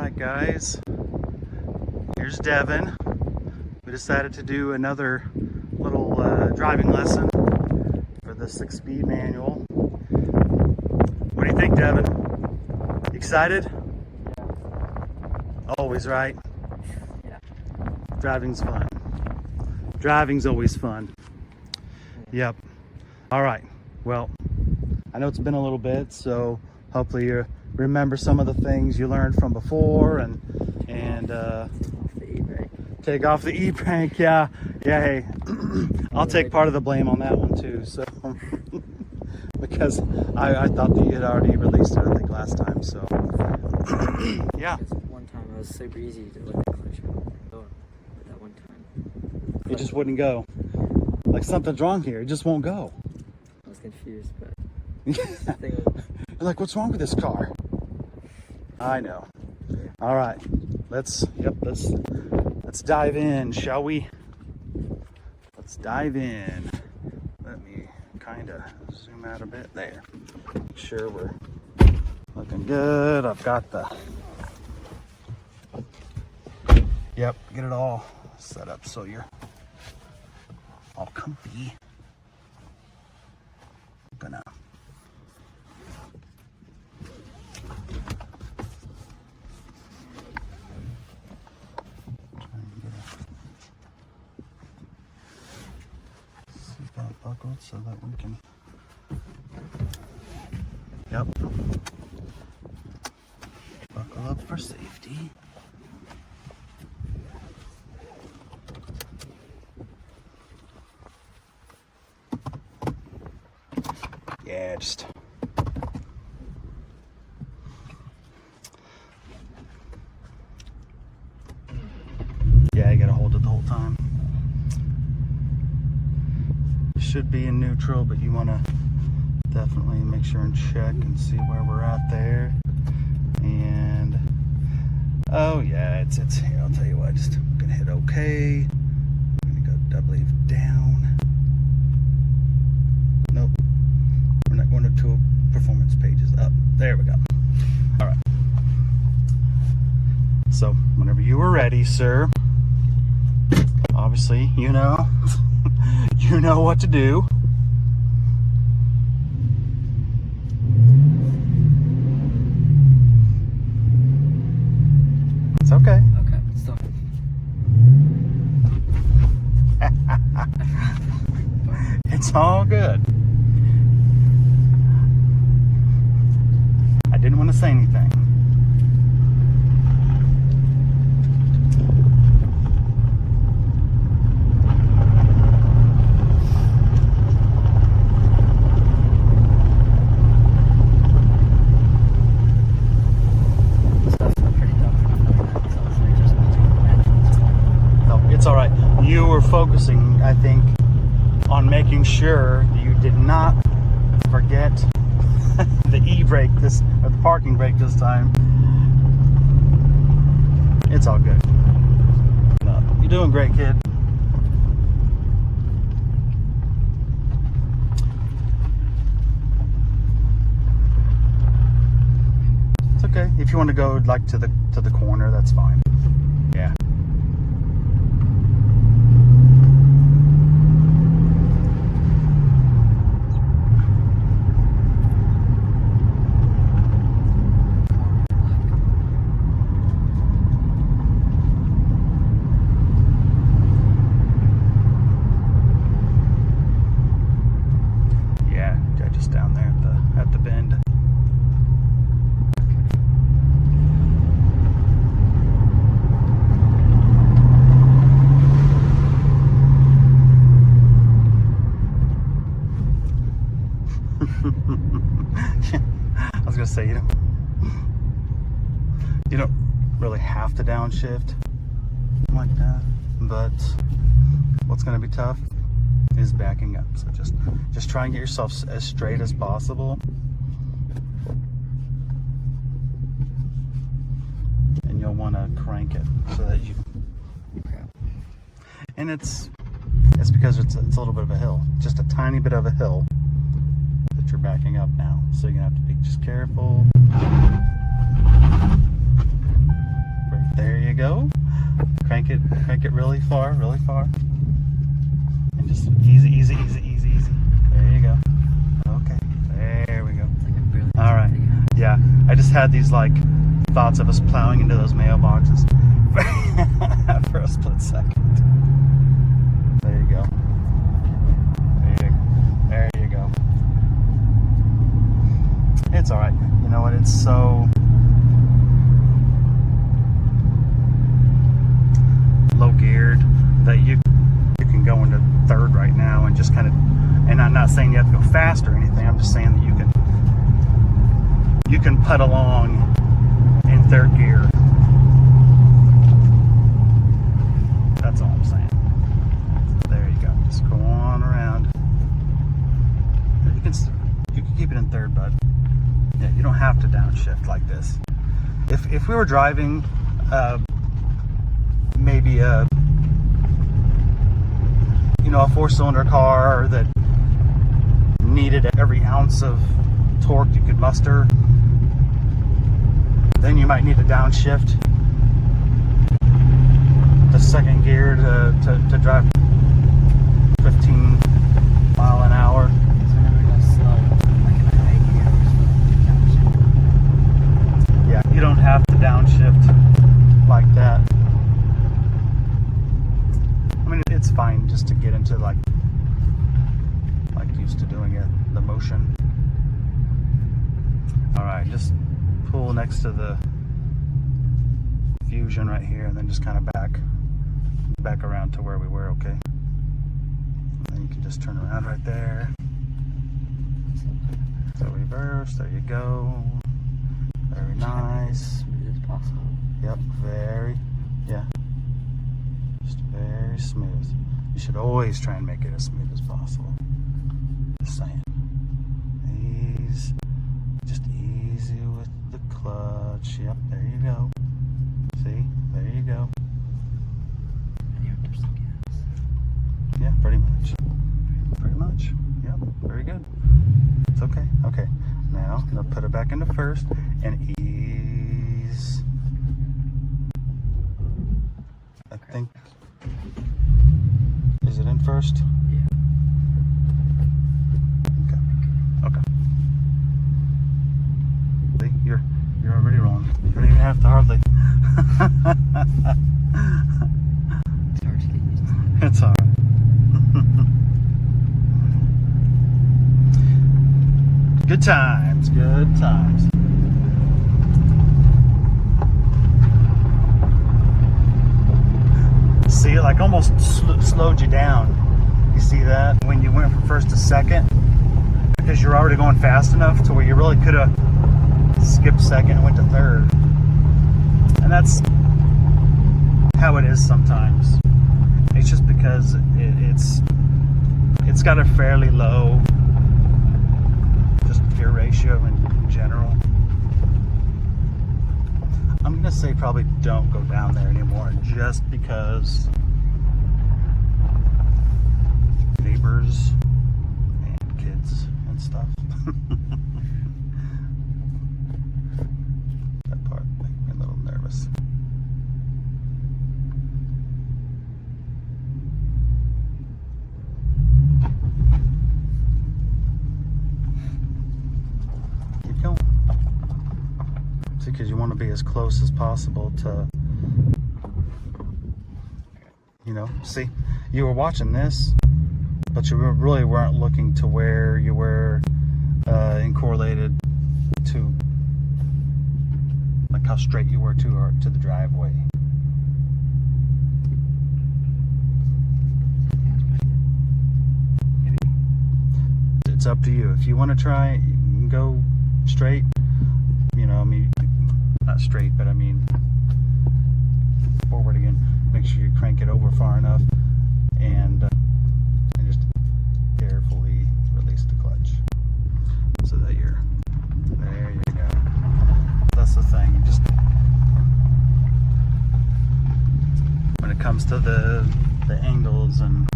Alright guys, here's Devon. We decided to do another little driving lesson for the 6-speed manual. What do you think, Devon? Excited? Yeah. Always, right? Yeah. Driving's fun. Driving's always fun. Yep. Alright, well, I know it's been a little bit, so hopefully you remember some of the things you learned from before and The e-brake. take off the e-brake. Yeah, hey, I'll take part of the blame on that one too, so because I thought that you had already released it, I think, last time, so yeah. One time it was super easy to let the clutch go, but that one time It just wouldn't go. Like something's wrong here, it just won't go. I was confused, but You're like, what's wrong with this car? I know. All right, let's dive in, shall we? Let's dive in. Let me kind of zoom out a bit there. Make sure we're looking good. I've got the, yep, get it all set up so you're all comfy. Gonna seatbelt buckled so that we can, yep, buckle up for safety. Yeah, just yeah, you gotta hold it the whole time. Should be in neutral, but you want to definitely make sure and check and see where we're at there. And oh yeah, it's here. I'll tell you what, just I'm gonna hit OK. I'm gonna go doubly down. Nope, we're not going to performance pages. Up there we go. All right, so whenever you are ready, sir, obviously you know you know what to do. It's okay. okay, stop. It's all good. I didn't want to say anything. It's all right. You were focusing, I think, on making sure that you did not forget the e-brake or the parking brake this time. It's all good. No, you're doing great, kid. It's okay. If you want to go like to the corner, that's fine. Yeah. Down there at the bend. I was gonna say, you don't really have to downshift like that, but what's gonna be tough is backing up. So just try and get yourself as straight as possible, and you'll want to crank it so that you, and it's because it's a little bit of a hill, just a tiny bit of a hill that you're backing up now, so you're gonna have to be just careful. you go. Crank it really far, and just easy. There you go. Okay, there we go. All right. Yeah, I just had these like thoughts of us plowing into those mailboxes for a split second. There you go. There you go. It's all right. You know what? It's so low geared that you can go into third right now and just kind of, and I'm not saying you have to go fast or anything. I'm just saying that you can putt along in third gear. That's all I'm saying. There you go. Just go on around. You can keep it in third, bud. Yeah, you don't have to downshift like this. If we were driving maybe a 4-cylinder car that needed every ounce of torque you could muster, then you might need to downshift the second gear to drive 15 mile an hour. Yeah, you don't have to downshift like that. I mean, it's fine just to get into like used to doing it, the motion. All right, just pull next to the Fusion right here, and then just kind of back around to where we were. Okay, and then you can just turn around right there. So reverse. There you go. Very nice. Smooth as possible. Yep. Just very smooth. You should always try and make it as smooth as possible. Just saying. Just easy with the clutch. Yep, there you go. See? There you go. And you touch the gas. Yeah, pretty much. Yep, very good. It's okay. Okay. Now, I'm going to put it back into first and ease. I think. Is it in first? Yeah. Okay. See, you're already wrong. You don't even have to hardly. It's hard to get used to. It's alright. Good times. See, it like almost slowed you down. You see that? When you went from first to second, because you're already going fast enough to where you really could have skipped second and went to third. And that's how it is sometimes. It's just because it's got a fairly low just gear ratio in general. I'm gonna say probably don't go down there anymore, just because neighbors and kids and stuff. That part makes me a little nervous. Keep going. See, because you want to be as close as possible to, see, you were watching this, but you really weren't looking to where you were in correlated to, like, how straight you were to the driveway. It's up to you. If you want to try, you can go straight. Not straight, but I mean forward again. Make sure you crank it over far enough, and just carefully release the clutch so that there you go. That's the thing. Just when it comes to the angles and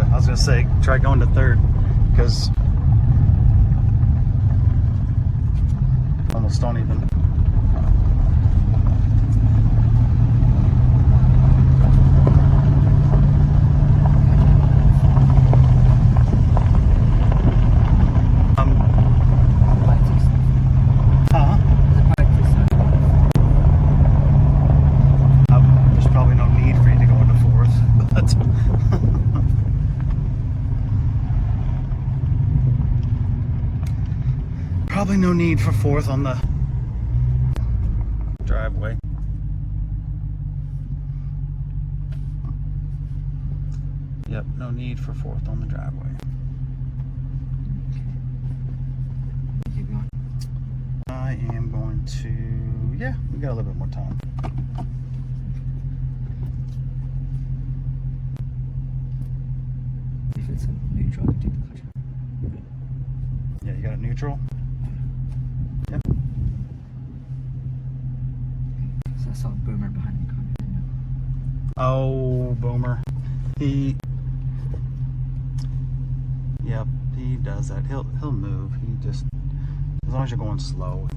I was gonna say try going to third, because just don't even. There's probably no need for you to go into fourth, but probably no need for fourth on the driveway. Yep, no need for fourth on the driveway. Keep going. I am going to, yeah, we got a little bit more time. If it's a neutral, I can take the clutch out. Yeah, you got it neutral? Yep. So I saw a boomer behind the car. Oh, Boomer. Yep, he does that. He'll move. He just, as long as you're going slow.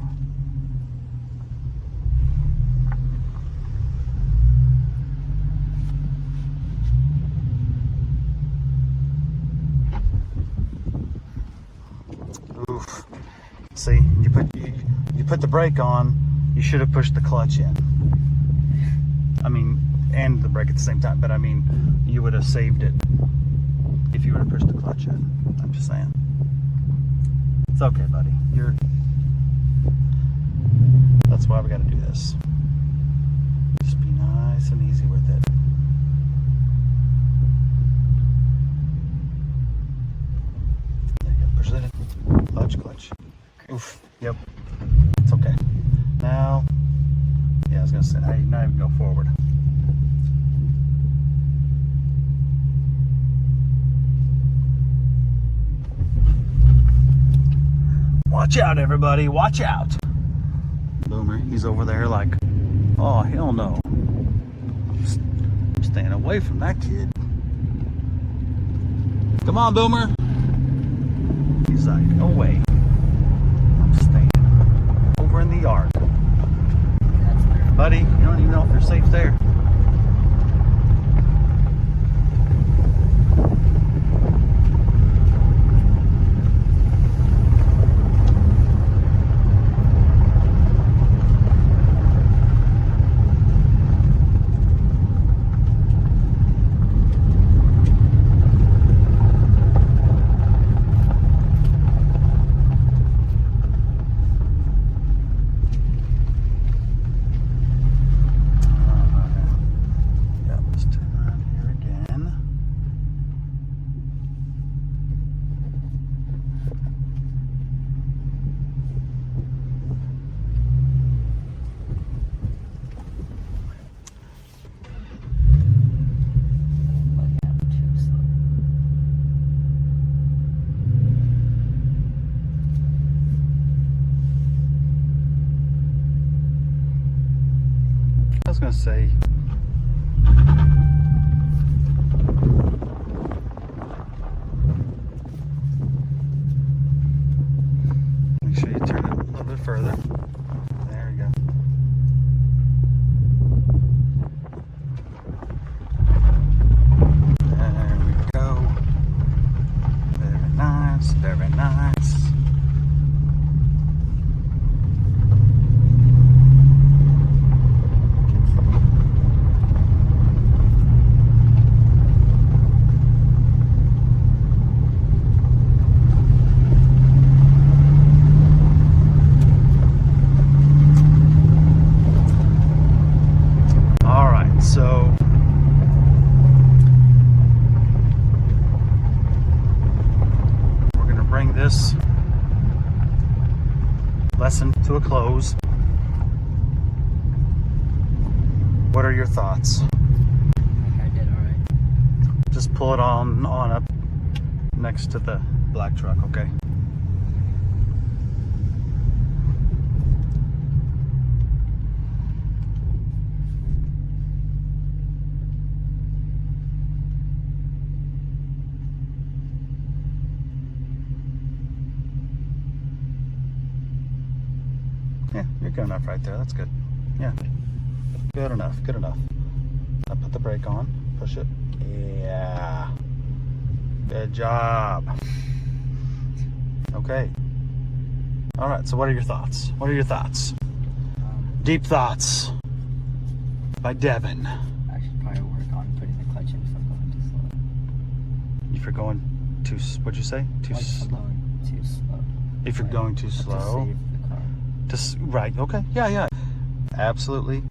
Oof. See, you put the brake on, you should have pushed the clutch in. I mean, and the brake at the same time, but I mean, you would have saved it if you would have pushed the clutch in. I'm just saying. It's okay, buddy. That's why we got to do this. Just be nice and easy with it. There you go. Push that in. Clutch. Oof. Yep. It's okay. Now, yeah, I was gonna say, now you can go forward. Watch out, everybody. Watch out. Boomer, he's over there like, oh, hell no. I'm staying away from that kid. Come on, Boomer. He's like, no way. I'm staying over in the yard. Buddy, you don't even know if you're safe there. I was gonna say, make sure you turn it a little bit further. There we go. There we go. Very nice, very nice. So we're going to bring this lesson to a close. What are your thoughts? I think I did all right. Just pull it on up next to the black truck, okay? Yeah, you're good enough right there. That's good. Yeah. Good enough. Good enough. I put the brake on. Push it. Yeah. Good job. Okay. All right. So what are your thoughts? What are your thoughts? Deep Thoughts by Devon. I should probably work on putting the clutch in if I'm going too slow. If you're going too, what'd you say? Too Like if I'm going too slow. If you're going too slow. To save the car. Right. Okay. Yeah. Yeah. Absolutely.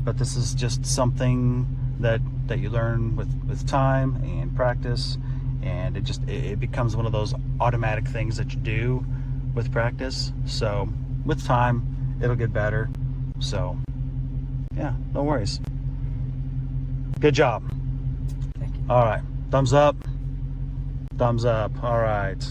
But this is just something that you learn with time and practice, and it becomes one of those automatic things that you do with practice. So with time, it'll get better. So yeah, no worries. Good job. Thank you. All right. Thumbs up. Thumbs up. All right.